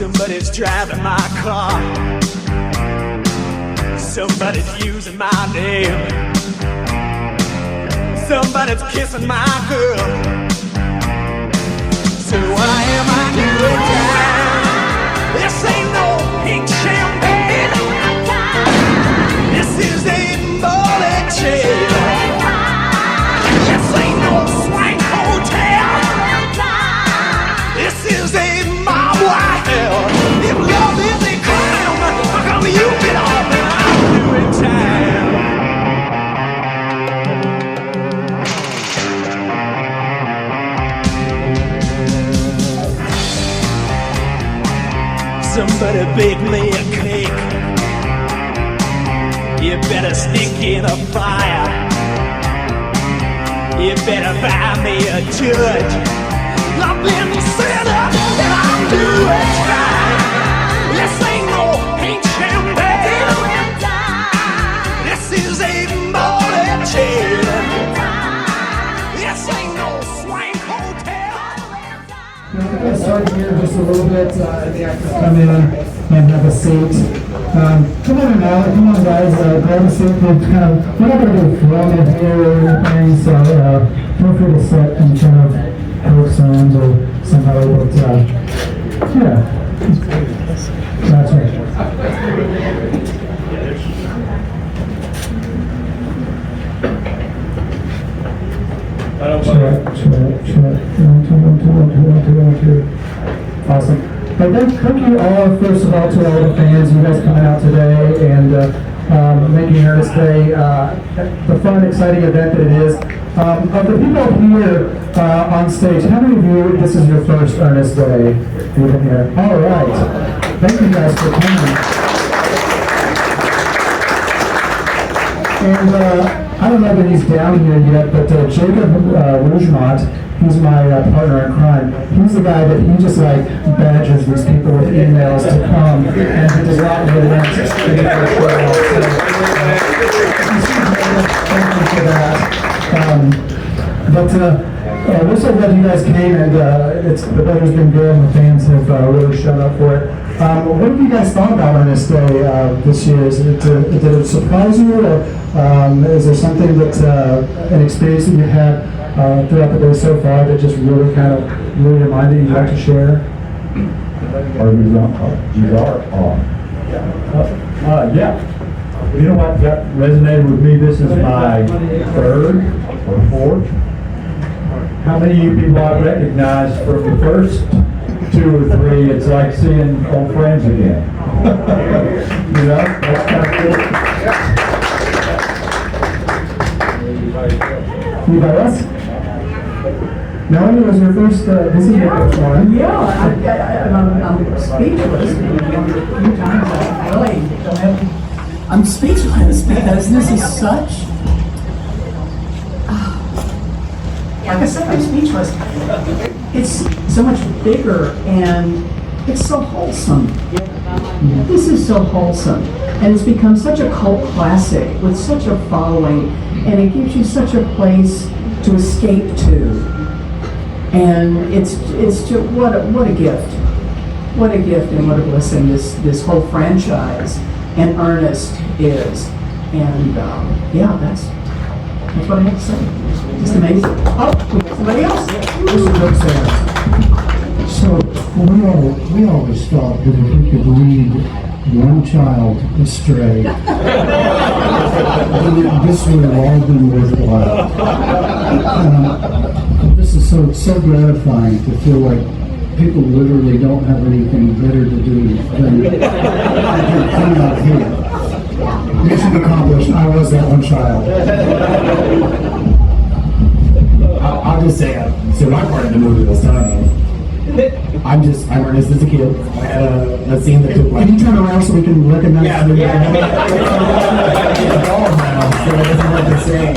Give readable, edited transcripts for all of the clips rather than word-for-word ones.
Somebody's driving my car. Somebody's using my name. Somebody's kissing my girl. So why am I doing time? This ain't no pink champagne. This is a bullet train. This ain't no swank hotel. This is a mob wild hell. If love is a crime, how come you get off and I'm doing time? Somebody bake me a cake. You better stick in a fire. You better buy me a judge. I've been set up and I'm doing fine. This ain't no pink champagne. This is a bullet chain. This ain't no swank hotel. I'm going to start here just a little bit. Come in and have a seat. Come on now, come on guys, grab a seat. We're not going to be filming here or anything, so feel free to sit and kind of coax around or somehow, but yeah. That's right. Awesome. But thank you all, first of all, to all the fans, you guys coming out today and making Ernest Day the fun, exciting event that it is. Of the people here on stage, how many of you, this is your first Ernest Day even here? All right. Thank you guys for coming. And I don't know that he's down here yet, but Jacob Rougemont, he's my partner in crime. He's the guy that he just like badgers these people with emails to come, and he does not really want to speak for a show. Thank you for that. We're so glad you guys came, and the weather's been good, and the fans have really shown up for it. What have you guys thought about Ernest Day this year? Did it surprise you, or is there something that an experience that you had throughout the day so far that just really kind of blew your mind that you'd like to share? Yeah. You know what resonated with me? This is my third or fourth. How many of you people I recognize from the first 2 or 3? It's like seeing old friends again. You know, that's kind of cool. Anybody else? Melanie, was your first, this is your first one. Yeah, I'm speechless. A few times I really don't have, I'm speechless because this is such, like I said, I'm speechless. It's so much bigger and it's so wholesome. This is so wholesome. And it's become such a cult classic with such a following, and it gives you such a place to escape to. And it's just, what a gift. What a gift and what a blessing this whole franchise and Ernest is. And yeah, that's what I have to say. Just amazing. Oh, we got somebody else. So we always thought that if we could lead one child astray, this would have all been worthwhile. This is so gratifying to feel like people literally don't have anything better to do than come out here. Mission accomplished. I was that one child. I'll just say, so my part of the movie was done. I'm Ernest as a kid. I had a scene that took place. Can you turn around so we can recognize you? It's all now, so it doesn't look the same.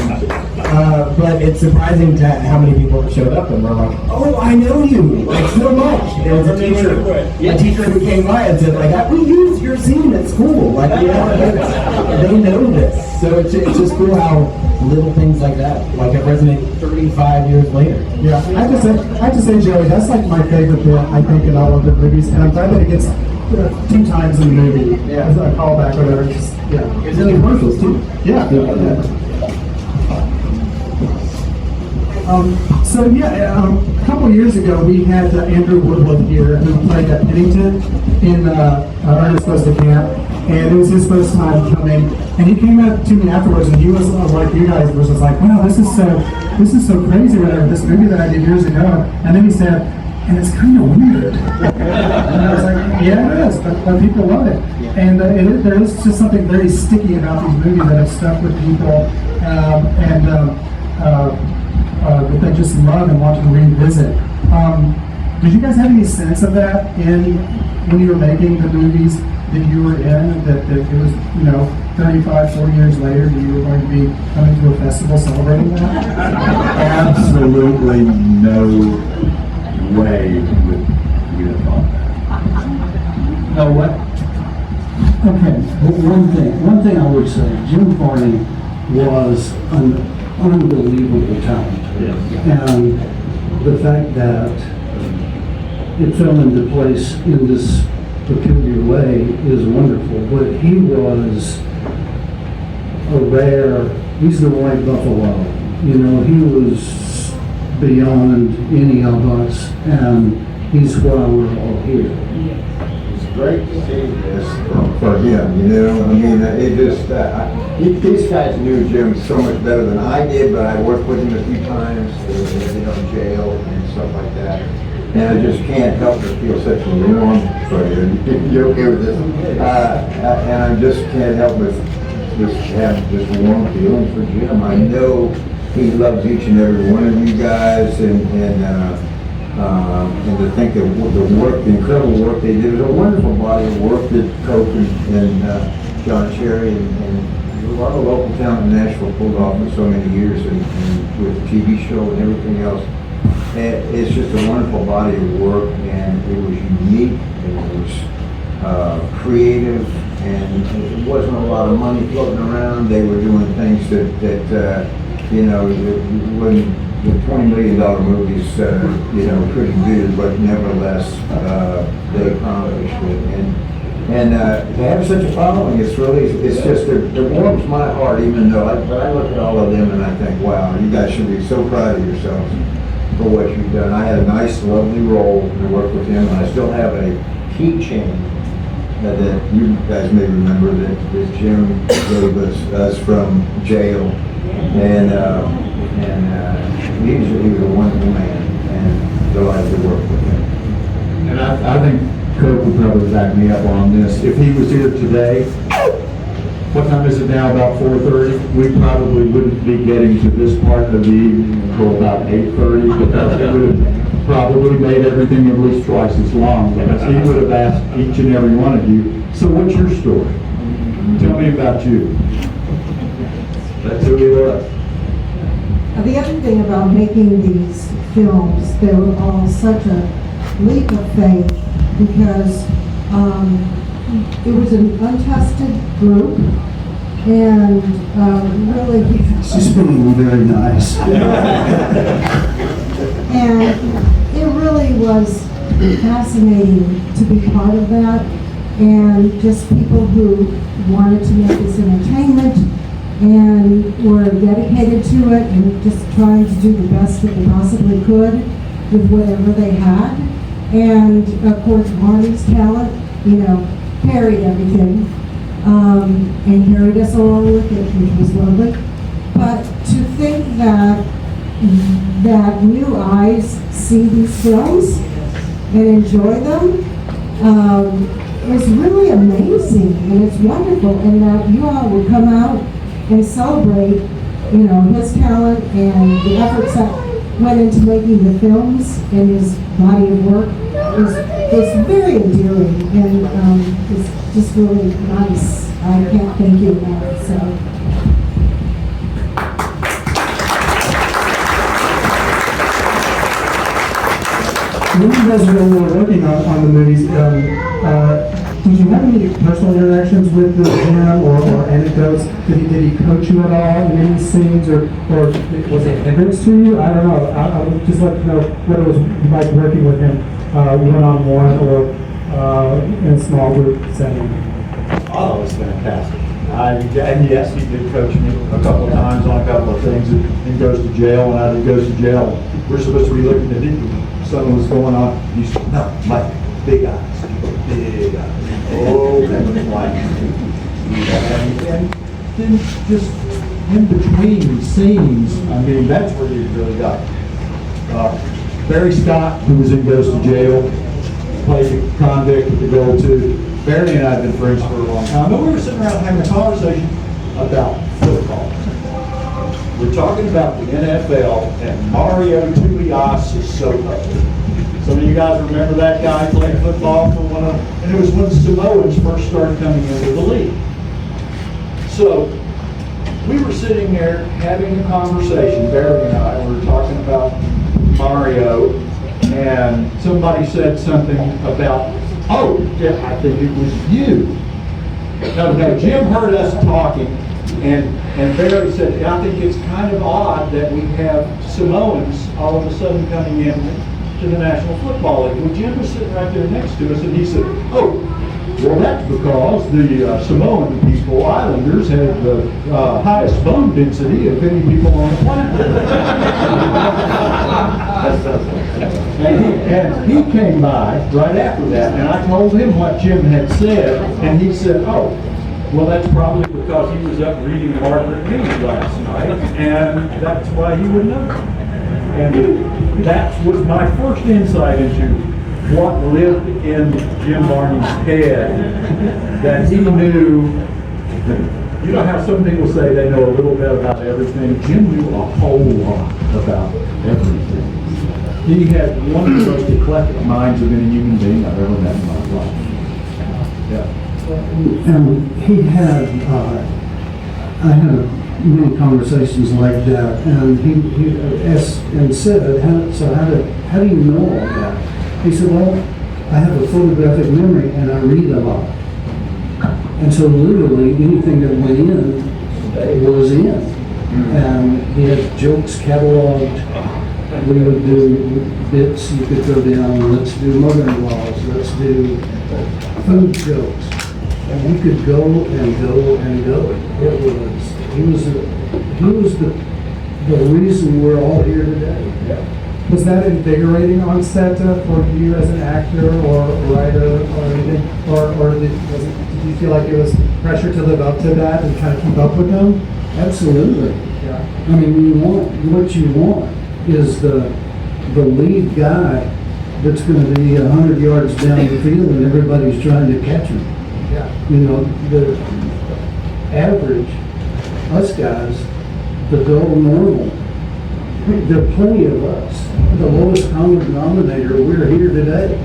But it's surprising to how many people showed up and were like, "Oh, I know you!" Like so much. There was a teacher who came by and said, "Like, we used your scene at school. Like, they know this." So it's just cool how little things like that, like it resonates 35 years later. Yeah, I have to say, Joey, that's like my favorite bit, I think, in all of the movies, and I'm glad that it gets 2 times in the movie, as a callback or whatever. Just, yeah. It's in the commercials too. Yeah. A couple years ago, we had Andrew Woodward here, who played Pennington in Ernest Goes to Camp, and it was his first time coming. And he came up to me afterwards, and he was like you guys, was just like, "Wow, this is so crazy, whatever, this movie that I did years ago." And then he said, "And it's kind of weird." And I was like, "Yeah, it is, but people love it." And there is just something very sticky about these movies that have stuck with people, that they just love and want to revisit. Did you guys have any sense of that when you were making the movies that you were in, that it was, 35, 40 years later, that you were going to be coming to a festival celebrating that? Absolutely no way you have thought that. No what? Okay, one thing I would say, Jim Varney was an unbelievable talent. And the fact that it fell into place in this peculiar way is wonderful. But he was he's the white buffalo. He was beyond any of us, and he's why we're all here. It's great to see this for him, it just, these guys knew Jim so much better than I did, but I worked with him a few times, in jail and stuff like that. And I just can't help but feel such a warm for you. You okay with this? And I just can't help but just have this warm feeling for Jim. I know he loves each and every one of you guys, and to think that the incredible work they did. It was a wonderful body of work that Coke and John Cherry and a lot of local talent in Nashville pulled off for so many years, and with the TV show and everything else. And it's just a wonderful body of work, and it was unique, and it was creative, and it wasn't a lot of money floating around. They were doing things that when the $20 million movies, couldn't do, but nevertheless, they accomplished it. And to have such a following, it's just, it warms my heart, even though I look at all of them and I think, wow, you guys should be so proud of yourselves for what you've done. I had a nice, lovely role to work with him, and I still have a keychain that you guys may remember that Jim gave us from jail. And he was a wonderful man, and delighted to work with him. And I think Coke would probably back me up on this. If he was here today, what time is it now? About 4:30? We probably wouldn't be getting to this part of the evening until about 8:30, because it would have probably made everything at least twice as long, because he would have asked each and every one of you, so what's your story? Tell me about you. That's who he was. The other thing about making these films, they were all such a leap of faith, because it was an untested group, and really, She's being very nice. and it really was fascinating to be part of that, and just people who wanted to make this entertainment and were dedicated to it and just trying to do the best that they possibly could with whatever they had. And of course, Marty's talent, carried everything, and carried us along with it, which was lovely. But to think that new eyes see these films and enjoy them is really amazing, and it's wonderful. And that you all would come out and celebrate, his talent and the efforts that went into making the films and his body of work is very endearing, and it's just really nice. I can't thank you enough. So. when you guys were working on the movies, did you have any personal interactions with the Jim or anecdotes? Did he coach you at all in any scenes, or was it hindrance to you? I don't know. I would just like to know what it was like working with him one-on-one or in a small group setting. Oh, it was fantastic. And yes, he did coach me a couple of times on a couple of things. He goes to jail, and as he goes to jail, we're supposed to be looking at it. Something was going on. He said, "No, Mike, big eyes, big eyes." Oh, that was like, and then just in between scenes, I mean, that's where you really got Barry Scott, who was in Goes to Jail, played the convict with the gold tooth. Barry and I have been friends for a long time, but we were sitting around having a conversation about football. We're talking about the NFL, and Mario Tuiasosopo. Some of you guys remember that guy playing football for and it was when Samoans first started coming into the league. So we were sitting there having a conversation, Barry and I were talking about Mario, and somebody said something about, "Oh, yeah, I think it was you." No, Jim heard us talking, and Barry said, "I think it's kind of odd that we have Samoans all of a sudden coming in to the National Football League." Well, Jim was sitting right there next to us, and he said, "Oh, well, that's because the Samoan people, Islanders, have the highest bone density of any people on the planet." And he came by right after that, and I told him what Jim had said, and he said, "Oh, well, that's probably because he was up reading Margaret Mead last night, and that's why he would know." And that was my first insight into what lived in Jim Varney's head, that he knew. You know how some people say they know a little bit about everything? Jim knew a whole lot about everything. He had one of the most eclectic minds of any human being I've ever met in my life. Yeah. And he had, I had many conversations like that, and he asked and said, how do you know all that? He said, "Well, I have a photographic memory and I read a lot." And so literally anything that went in was in. And he had jokes cataloged. We would do bits, you could go down, let's do mother-in-laws, let's do food jokes. And you could go and go and go. He was the reason we're all here today. Yeah. Was that invigorating on set for you as an actor or writer or anything? Or did you feel like it was pressure to live up to that and kind of keep up with them? Absolutely. Yeah. I mean, what you want is the lead guy that's going to be 100 yards down the field and everybody's trying to catch him. Yeah. You know, the average, us guys, the dull normal, there are plenty of us. The lowest common denominator, we're here today.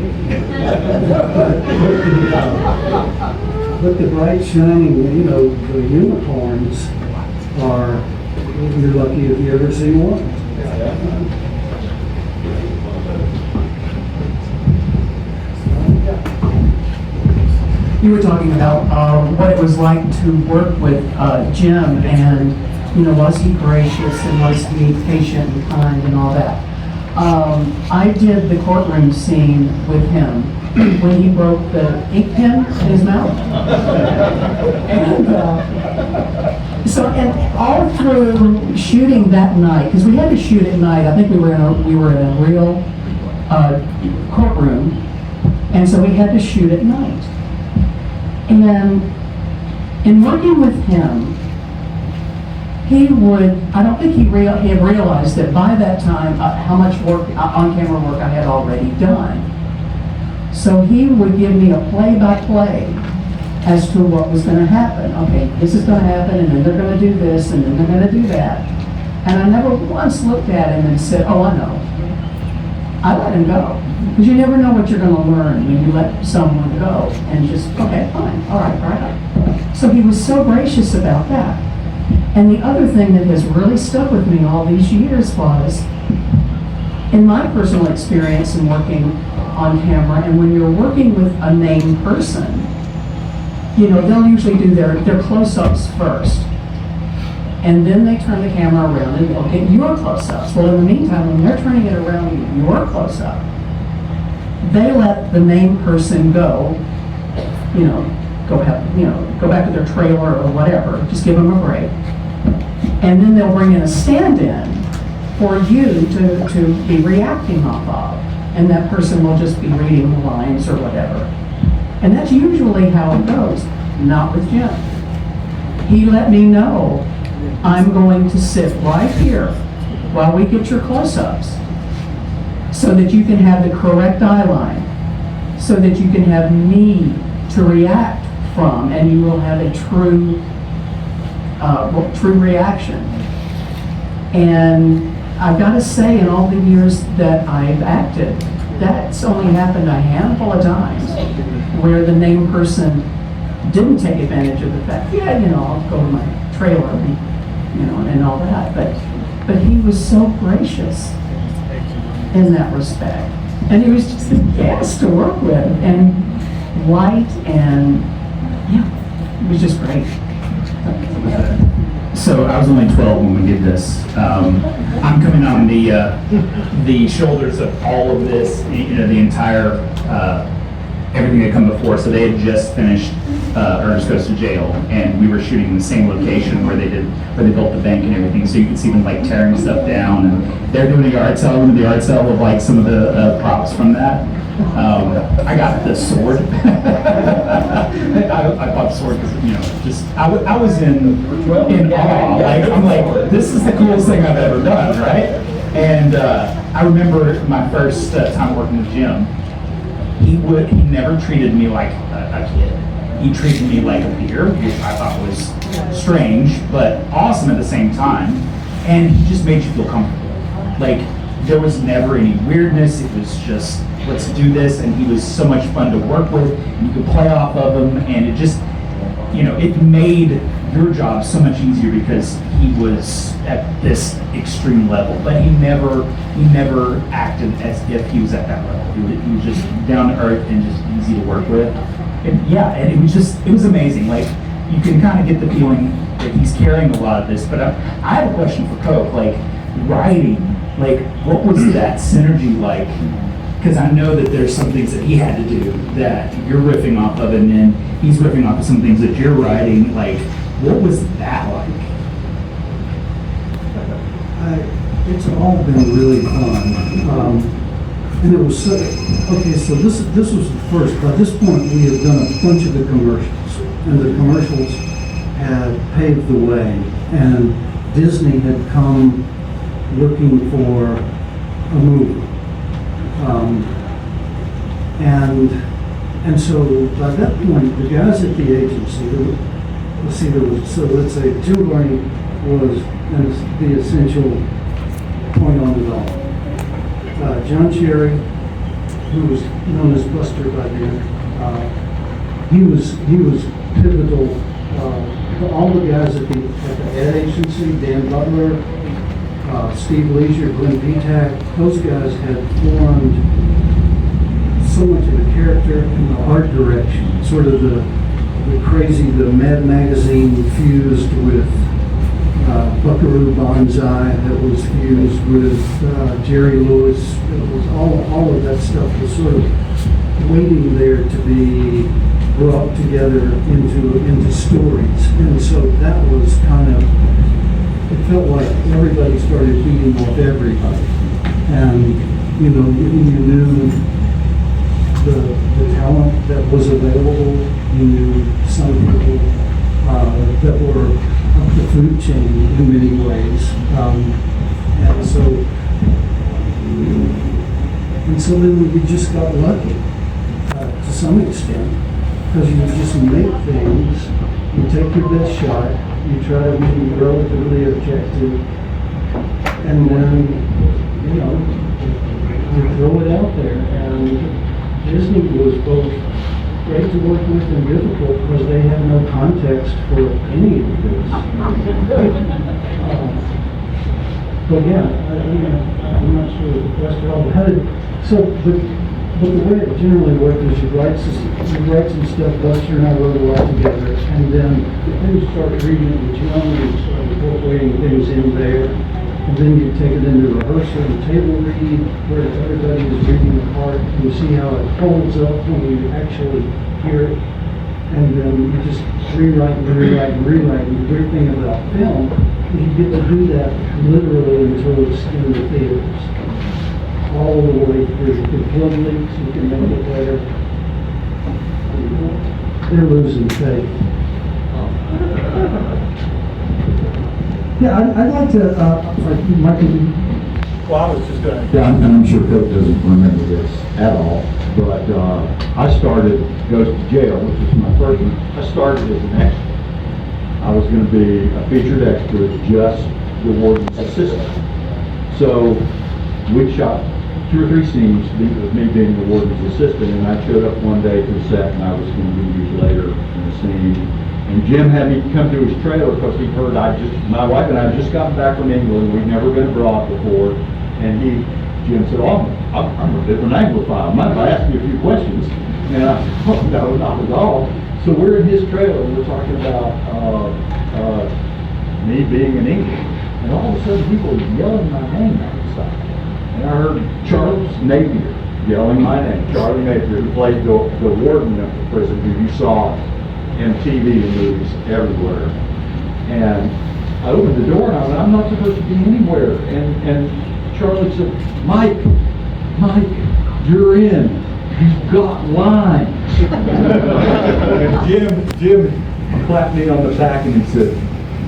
But the bright shining, you know, the unicorns are, you're lucky if you ever see one. You were talking about what it was like to work with Jim, and was he gracious and was he patient and kind and all that. I did the courtroom scene with him when he broke the ink pen in his mouth. And all through shooting that night, because we had to shoot at night. I think we were in a real courtroom, and so we had to shoot at night. And in working with him, I don't think he had realized that by that time how much work, on-camera work I had already done. So he would give me a play-by-play as to what was going to happen. Okay, this is going to happen, and then they're going to do this, and then they're going to do that. And I never once looked at him and said, "Oh, I know." I let him go. Because you never know what you're going to learn when you let someone go and just, okay, fine, all right. So he was so gracious about that. And the other thing that has really stuck with me all these years was in my personal experience in working on camera, and when you're working with a named person, you know, they'll usually do their close-ups first. And then they turn the camera around and they'll get your close-ups. Well, in the meantime, when they're turning it around to get your close-up, they let the named person go, you know, go back to their trailer or whatever, just give them a break. And then they'll bring in a stand-in for you to be reacting off of. And that person will just be reading the lines or whatever. And that's usually how it goes, not with Jim. He let me know, I'm going to sit right here while we get your close-ups so that you can have the correct eye line, so that you can have me to react from, and you will have a true reaction. And I've got to say, in all the years that I've acted, that's only happened a handful of times where the named person didn't take advantage of the fact, yeah, you know, I'll go to my trailer and, you know, and all that. But he was so gracious in that respect. And he was just a gas to work with, and light, and yeah, it was just great. So I was only 12 when we did this. I'm coming on the shoulders of all of this, you know, the entire everything that come before. So they had just finished Ernest Goes to Jail, and we were shooting in the same location where they built the bank and everything. So you could see them like tearing stuff down, and they're doing a yard sale. The yard sale of like some of the props from that. I got the sword. I bought the sword because, you know, just I was in awe. Like, I'm like, this is the coolest thing I've ever done, right? And I remember my first time working with Jim. He never treated me like a kid. He treated me like a peer, which I thought was strange but awesome at the same time. And he just made you feel comfortable. Like, there was never any weirdness. It was just, let's do this. And he was so much fun to work with. And you could play off of him, and it just, you know, it made your job so much easier because he was at this extreme level. But he never acted as if he was at that level. He was just down to earth and just easy to work with. And yeah, and it was amazing. Like, you can kind of get the feeling that he's carrying a lot of this. But I have a question for Coke. Like, writing, like, what was that synergy like? Because I know that there's some things that he had to do that you're riffing off of, and then he's riffing off of some things that you're writing. Like, what was that like? It's all been really fun. And it was so, okay, so this was the first. By this point, we had done a bunch of the commercials, and the commercials had paved the way, and Disney had come looking for a movie. And so by that point, the guys at the agency, let's say Jim Varney was the essential point on it all. John Cherry, who was known as Buster by then, he was pivotal. All the guys at the ad agency, Dan Butler, Steve Leisure, Glenn Petak, those guys had formed so much of the character and the art direction, sort of the crazy, the Mad Magazine fused with Buckaroo Banzai, that was fused with Jerry Lewis. It was all of that stuff was sort of waiting there to be brought together into stories. And so that was kind of, it felt like everybody started feeding off everybody. And, you know, you knew the talent that was available. You knew some people that were up the food chain in many ways. And so then we just got lucky to some extent, because you just make things, you take your best shot, you try to be relatively objective, and then, you know, you throw it out there. And Disney was both great to work with and difficult because they had no context for any of this. But yeah, I'm not sure of the question at all. But the way it generally works is you write some stuff, Buster and I wrote a lot together, and then you start reading it with John, and you start incorporating things in there, and then you take it into rehearsal and table read, where everybody is reading the part, and you see how it holds up when you actually hear it, and then you just rewrite and rewrite and rewrite. And the great thing about film is you get to do that literally until it's in the theaters. All the way through. If blood leaks, you can make it better. They're losing faith. Yeah, I'd like to, Michael, Well, I was just gonna. Yeah, and I'm sure Coach doesn't remember this at all, but I started Goes to Jail, which was my first one. I started as an extra. I was going to be a featured extra, just the warden's assistant. So we shot 2 or 3 scenes with me being the warden's assistant, and I showed up one day to the set, and I was going to be used later in the scene. And Jim had me come to his trailer because he heard my wife and I had just gotten back from England. We'd never been abroad before. And Jim said, oh, I'm a bit of an Anglophile. Mind if I ask you a few questions? And I said, oh, no, not at all. So we're in his trailer, and we're talking about me being in England. And all of a sudden, people were yelling my name outside. And I heard Charles Napier yelling my name. Charlie Napier, who played the warden of the prison, who you saw in TV and movies everywhere. And I opened the door, and I went, I'm not supposed to be anywhere. And Charlie said, Mike, you're in. You've got lines. And Jim clapped me on the back and he said,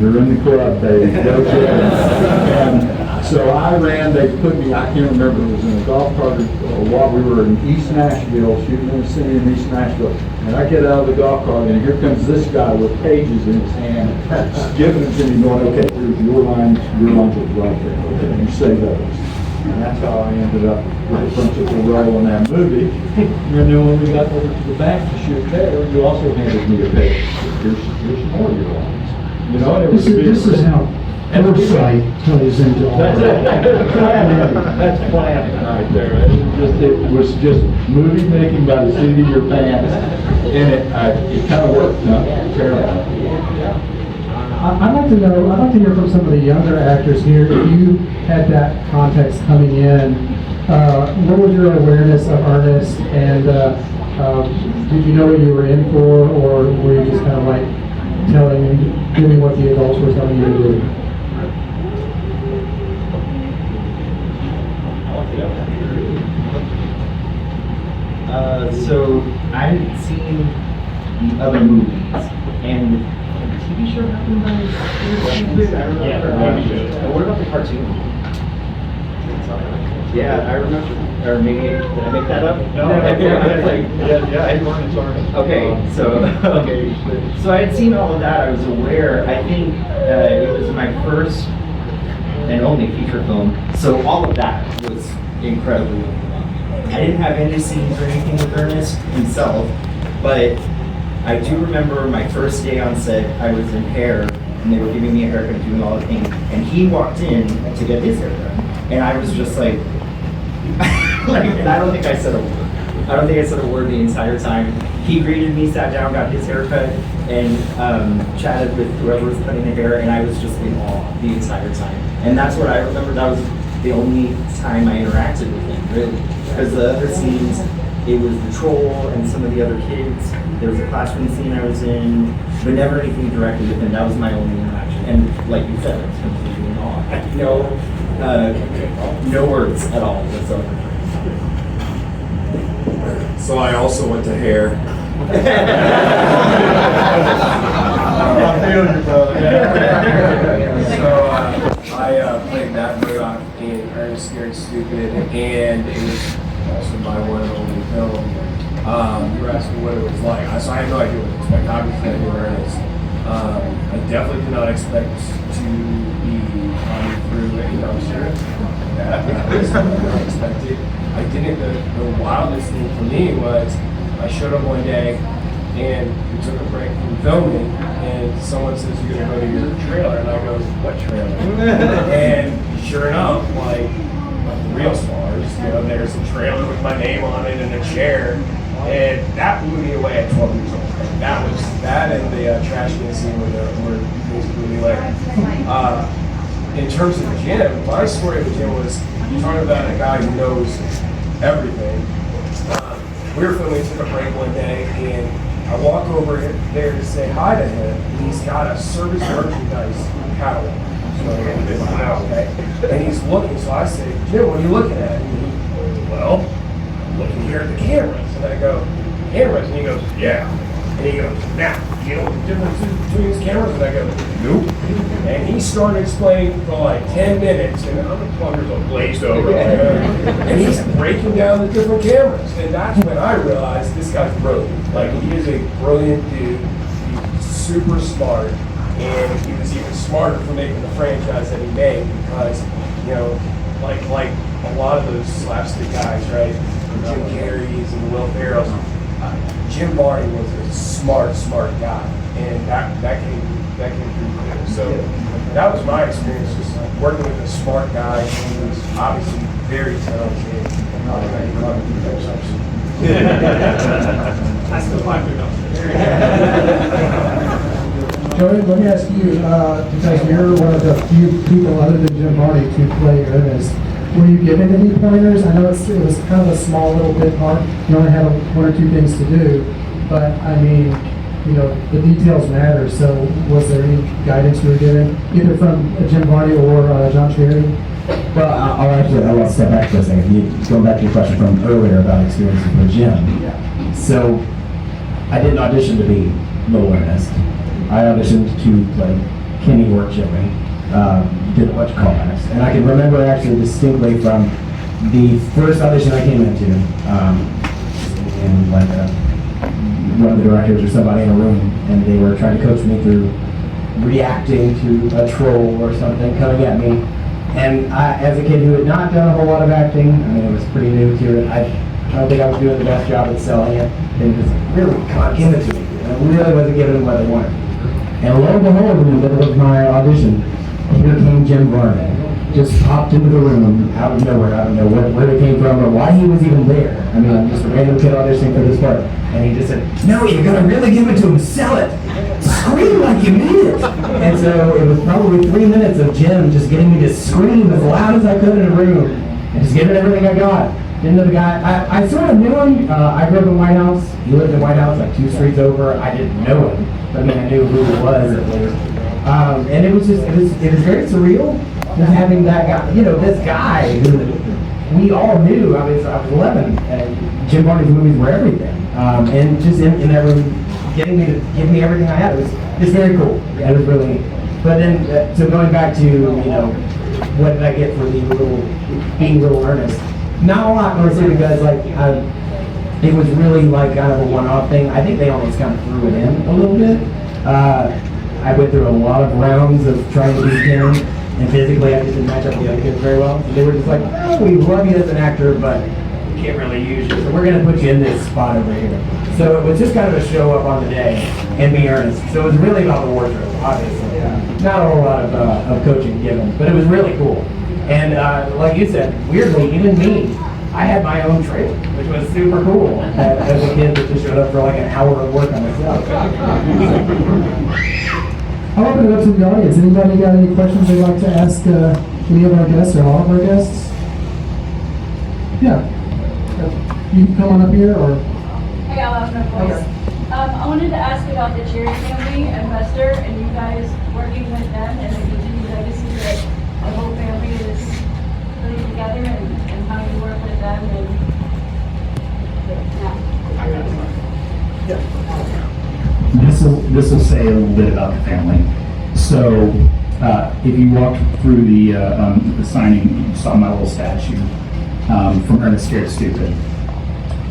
you're in the club, baby. Go get it. And so I ran, they put me, I can't remember, it was in a golf cart or what, we were in East Nashville, shooting in a scene in East Nashville. And I get out of the golf cart and here comes this guy with pages in his hand, giving it to me going, okay, here's your lines are right there. Okay, you say those. And that's how I ended up with a principal role in that movie. And then when we got over to the back to shoot there, you also handed me a page. Here's some more of your lines. You know, and it was this is how foresight plays into all That's that. it. That's planning right there. It was just movie making by the seat of your pants, and it kind of worked. No, terrible. I'd like to hear from some of the younger actors here. If you had that context coming in, what was your awareness of Ernest, and did you know what you were in for, or were you just kind of like doing what the adults were telling you to do? So I hadn't seen the other movies, and the TV show happened by what about the cartoon? Yeah, I remember. Or maybe did I make that up? No, Okay, so I had seen all of that. I was aware. I think it was my first and only feature film, so all of that was incredibly overwhelming. I didn't have any scenes or anything with Ernest himself, but I do remember my first day on set. I was in hair, and they were giving me a haircut, doing all the things, and he walked in to get his haircut, and I was just like. And I don't think I said a word. I don't think I said a word the entire time. He greeted me, sat down, got his haircut, and chatted with whoever was cutting the hair, and I was just in awe the entire time. And that's what I remember. That was the only time I interacted with him, really. Because the other scenes, it was the troll and some of the other kids. There was a classroom scene I was in, but never anything directly with him. That was my only interaction. And like you said, I was completely in awe. No words at all whatsoever. So I also went to hair. I feel you, brother. So I played Matt Murdock in Ernest Scared Stupid, and it was also my one and only film. You were asking what it was like. So I had no idea what to expect. Obviously, I knew Ernest. I definitely did not expect to be running through a dumpster. That was not expected. I didn't. The wildest thing for me was I showed up one day and we took a break from filming, and someone says, you're gonna go to your trailer, and I go, what trailer? And sure enough, like the real stars, there's a trailer with my name on it and a chair, and that blew me away at 12 years old. That and the trash can scene were basically blew me away. In terms of the gym, my story of the gym was you're talking about a guy who knows everything. We were filming, took a break one day, and I walk over there to say hi to him, and he's got a service merchandise catalog. Okay? And he's looking, so I say, Jim, what are you looking at? And he, well, I'm looking here at the cameras. And I go, cameras? And he goes, yeah. And he goes, now, you know what the difference is between these cameras? And I go, nope. And he started explaining for like 10 minutes, and the plumbers are glazed over. And he's breaking down the different cameras. And that's when I realized this guy's brilliant. Like, he is a brilliant dude. He's super smart. And he was even smarter for making the franchise that he made because, like a lot of those slapstick guys, right? The Jim Carreys and the Will Ferrells. Jim Varney was a smart guy, and that came through clear. So that was my experience, just working with a smart guy who was obviously very talented. I still like Joey, let me ask you, because you're one of the few people other than Jim Varney to play Ernest, were you given any pointers? I know it was kind of a small little bit part. You only had one or two things to do, but I mean, the details matter. So was there any guidance you were given, either from Jim Varney or John Cherry? Well, I'll step back for a second. Going back to your question from earlier about experiences with Jim. Yeah. So I didn't audition to be Little Ernest. I auditioned to play Kenny or Jimmy. Did a bunch of callbacks, and I can remember actually distinctly from the first audition I came into, and like one of the directors or somebody in a room, and they were trying to coach me through reacting to a troll or something coming at me. And I, as a kid who had not done a whole lot of acting, I mean, it was pretty new to it. I don't think I was doing the best job at selling it. They just really can't give it to me. And I really wasn't giving them what they wanted. And lo and behold, in the middle of my audition, here came Jim Varney. Just popped into the room out of nowhere. I don't know where it came from or why he was even there. I mean, I'm just a random kid auditioning for this part. And he just said, no, you're going to really give it to him. Sell it. Scream like you mean it. And so it was probably 3 minutes of Jim just getting me to scream as loud as I could in a room and just giving everything I got. Didn't know the guy. I sort of knew him. I grew up in White House. He lived in White House like 2 streets over. I didn't know him. But I mean, I knew who he was at least. And it was very surreal just having that guy, this guy who we all knew. I was 11, and Jim Varney's movies were everything. And just in that room, getting me to give me everything I had, it was very cool. It was really, but then, so going back to, what did I get for being Little Ernest? Not a lot, mostly because, it was really like kind of a one-off thing. I think they almost kind of threw it in a little bit. I went through a lot of rounds of trying to be him, and physically I just didn't match up with the other kids very well. So they were just like, oh, we love you as an actor, but we can't really use you, so we're going to put you in this spot over here. So it was just kind of a show up on the day and be Ernest. So it was really about the wardrobe, obviously. Not a whole lot of coaching given, but it was really cool. And like you said, weirdly, even me, I had my own trailer, which was super cool as a kid that just showed up for like an hour of work on myself. I'll open it up to the audience. Anybody got any questions they'd like to ask any of our guests or all of our guests? Yeah. You can come on up here or... Hey, I'll have no voice. I wanted to ask about the Cherry family and Buster and you guys working with them and the continued legacy that the whole family is putting together and how you work with them and This will say a little bit about the family. So, if you walked through the signing, you saw my little statue from Ernest Scared Stupid.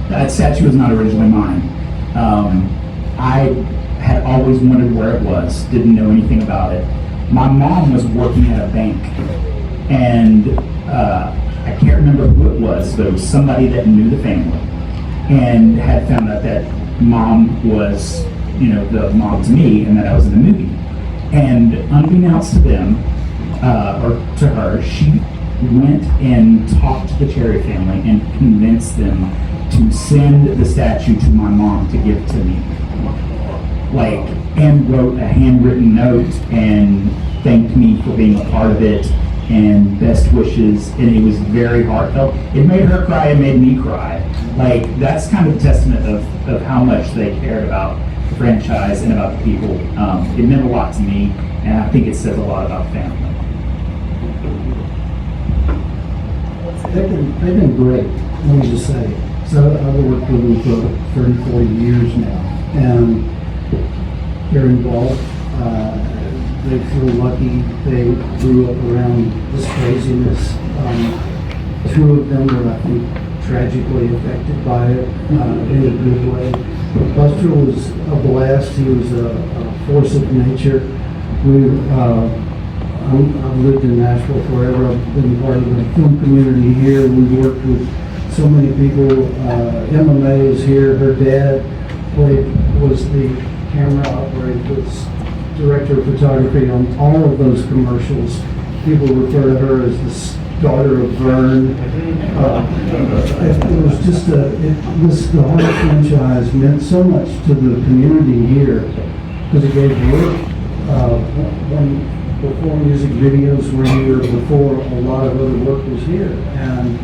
That statue was not originally mine. I had always wondered where it was, didn't know anything about it. My mom was working at a bank, and I can't remember who it was, but it was somebody that knew the family and had found out that mom was, the mom to me, and that I was in the movie. And unbeknownst to them, or to her, she went and talked to the Cherry family and convinced them to send the statue to my mom to give to me. Like, and wrote a handwritten note and thanked me for being a part of it and best wishes, and it was very heartfelt. It made her cry, it made me cry. Like, that's kind of a testament of how much they cared about the franchise and about the people. It meant a lot to me, and I think it says a lot about family. They've been great, let me just say. So I've worked with them for 30, 40 years now, and they're involved. They feel lucky they grew up around this craziness. Two of them were, I think, tragically affected by it in a good way. Buster was a blast. He was a force of nature. I've lived in Nashville forever. I've been part of the film community here. We've worked with so many people. MMA is here. Her dad was the camera operator, was director of photography on all of those commercials. People refer to her as the daughter of Vern. It was just the whole franchise meant so much to the community here because it gave work. Before music videos were here, before a lot of other work was here, and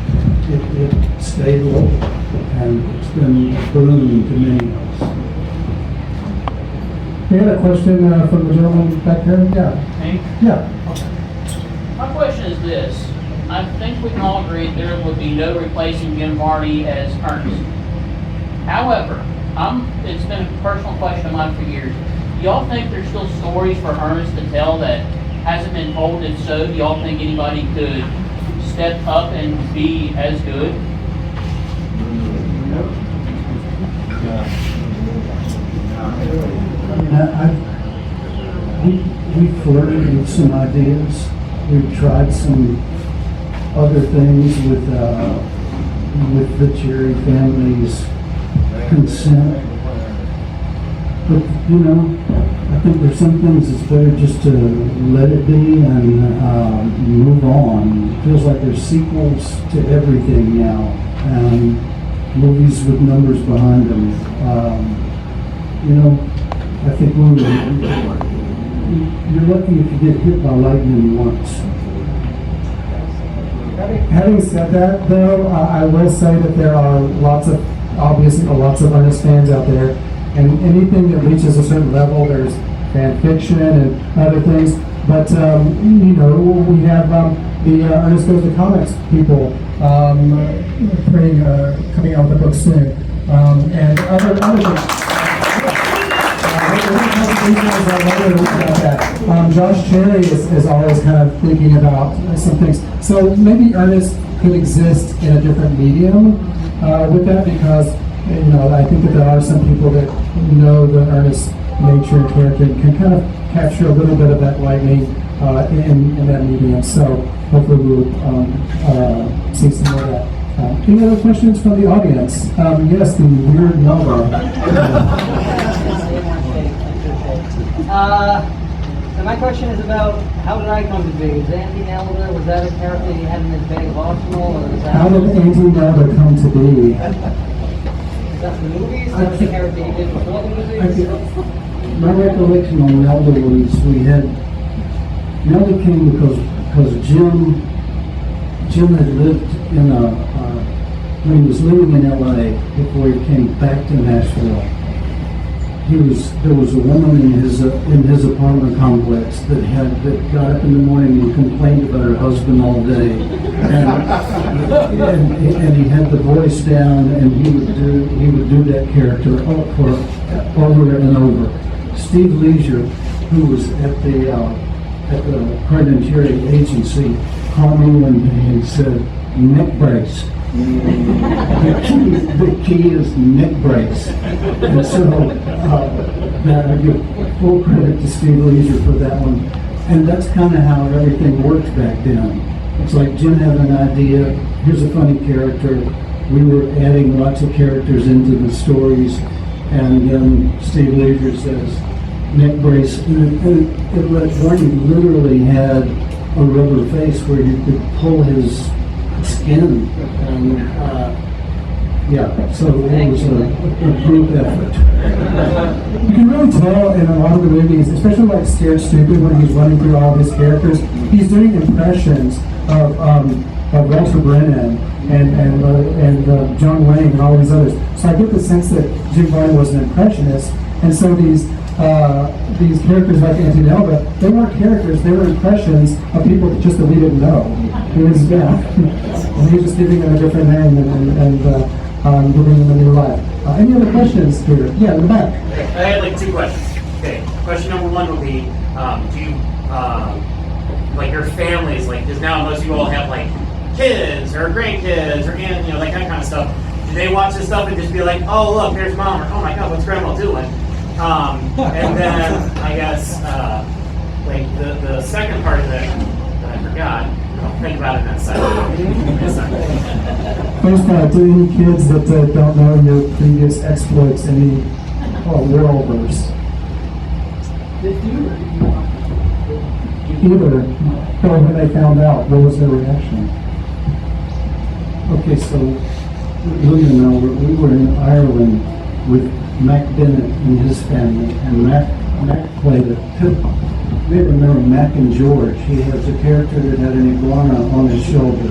it stayed local, and it's been a boon to many of us. We had a question from the gentleman back there. Yeah. Me? Yeah. My question is this. I think we can all agree there would be no replacing Jim Varney as Ernest. However, it's been a personal question of mine for years. Do y'all think there's still stories for Ernest to tell that hasn't been told? If so, do y'all think anybody could step up and be as good? We flirted with some ideas. We've tried some other things with the Cherry family's consent. But, you know, I think there's some things it's better just to let it be and move on. It feels like there's sequels to everything now, and movies with numbers behind them. You know, I think you're lucky if you get hit by lightning once. Having said that, though, I will say that there are obviously lots of Ernest fans out there, and anything that reaches a certain level, there's fan fiction and other things. But you know, we have the Ernest Goes to Comics people coming out with a book soon, and other things. Josh Cherry is always kind of thinking about some things. So maybe Ernest could exist in a different medium with that, because you know, I think that there are some people that know the Ernest nature and character and can kind of capture a little bit of that lightning in that medium. So hopefully we'll see some more of that. Any other questions from the audience? Yes, the weird number. So my question is about, how did I come to be? Was Andy Nelder, was that a character you had in his bag of Arsenal? Or was that How did Andy Nelder come to be? Is that the movies? That's the character you did before the movies? My recollection on Nelder was Nelder came because Jim had lived in when he was living in LA before he came back to Nashville. There was a woman in his apartment complex that got up in the morning and complained about her husband all day, and he had the voice down, and he would do that character for over and over. Steve Leisure, who was at the Hardin Cherry agency, called me one day and said, "Neck brace." The key is neck brace. And so I give full credit to Steve Leisure for that one. And that's kind of how everything worked back then. It's like Jim had an idea, here's a funny character. We were adding lots of characters into the stories, and then Steve Leisure says, neck brace. And Barney literally had a rubber face where you could pull his skin, and yeah, so it was a group effort. You can really tell in a lot of the movies, especially like Scared Stupid, when he's running through all of his characters, he's doing impressions of Walter Brennan and John Wayne and all these others. So I get the sense that Jim Varney was an impressionist, and so these characters like Auntie Nelda, they weren't characters, they were impressions of people that we didn't know. It was, and he was just giving them a different name and giving them a new life. Any other questions here? Yeah, in the back. I had like 2 questions. Okay, question number 1 would be, do you, like your families, like, because now most of you all have like kids or grandkids or you know, like that kind of stuff. Do they watch this stuff and just be like, oh look, there's mom, or oh my god, what's grandma doing? And then I guess like the second part of it that I forgot. I'll think about it in a second. First, to any kids that don't know your previous exploits, any Whirlverse. Either, or when they found out, what was their reaction? Okay, so William and I, we were in Ireland with Mac Bennett and his family, and Mac played it. You may remember Mac and George. He has a character that had an iguana on his shoulder.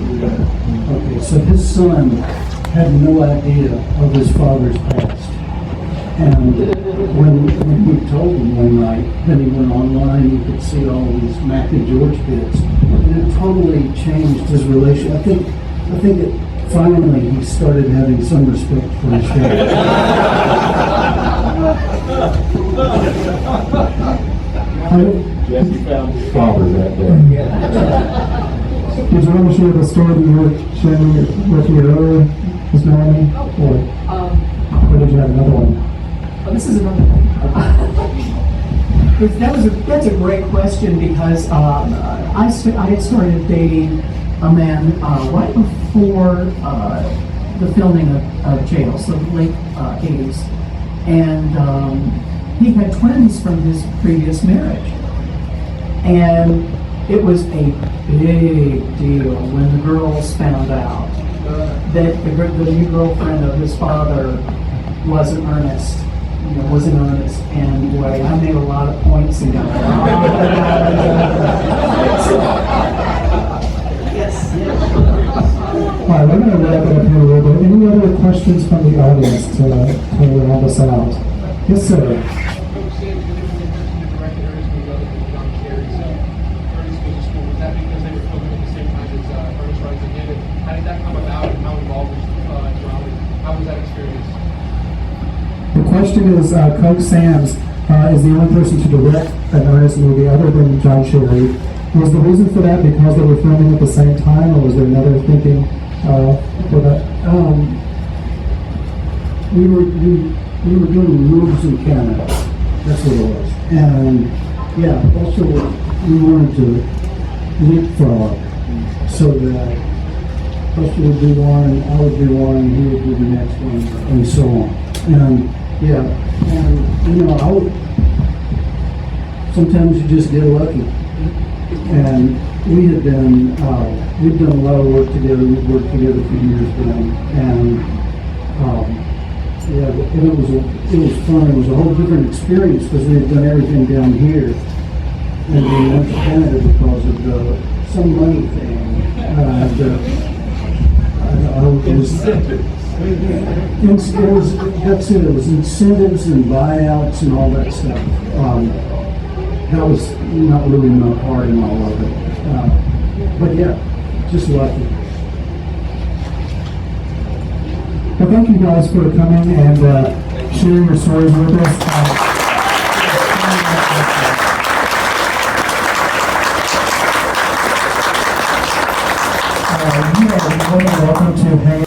Okay, so his son had no idea of his father's past. And when we told him one night, then he went online, you could see all these Mac and George bits. And it totally changed his relation. I think that finally he started having some respect for his dad. Jesse found his father that day. Did you want to share the story that you were sharing with me earlier, Ms. Melanie? Or did you have another one? Oh, this is another one. That's a great question because I had started dating a man right before the filming of Jail, so late 80s. And he had twins from his previous marriage. And it was a big deal when the girls found out that the new girlfriend of his father wasn't Ernest. Wasn't Ernest. And boy, I made a lot of points and got Yes. All right, we're going to wrap it up here a little bit. Any other questions from the audience to round us out? Yes, sir. The question is, Coke Sam's is the only person to direct an Ernest movie other than John Sherry. Was the reason for that because they were filming at the same time, or was there another thinking for that? We were doing moves in Canada. That's what it was. And yeah, also we wanted to leapfrog so that Buster would do one, I would do one, he would do the next one, and so on. And yeah, and sometimes you just get lucky. And we had been, we'd done a lot of work together. We'd worked together for years then, and yeah, and it was fun. It was a whole different experience because we had done everything down here, and we went to Canada because of some money thing. It was incentives and buyouts and all that stuff. That was not really my part in all of it. But yeah, just lucky. Well, thank you guys for coming and sharing your stories with us. You are more than welcome to hang